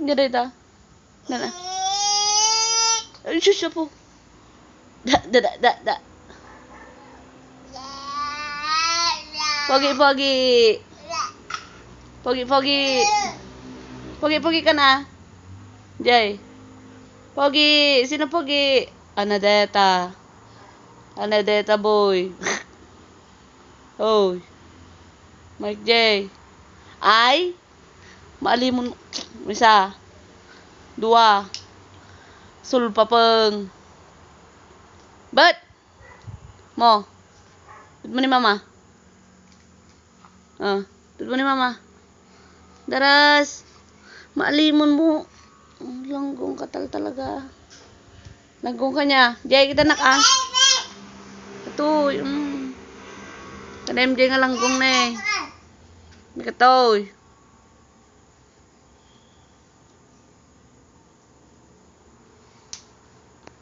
Ganda ito. Nana. Ay, sus po. Da. Pogi. Pogi ka na. Jay. Pogi. Sino Pogi? Anadeta boy. Hoy. Mike J. Ay. Maalimon. Isa. Dua. Sulpapeng. Bet. Mo. Tut mo ni mama. Tut mo ni mama. Daras. Maalimon mo. Langgong ka talaga. Langgong ka niya. Jay, kita nak Ito. Kada MJ nga langgong na eh. May katoy.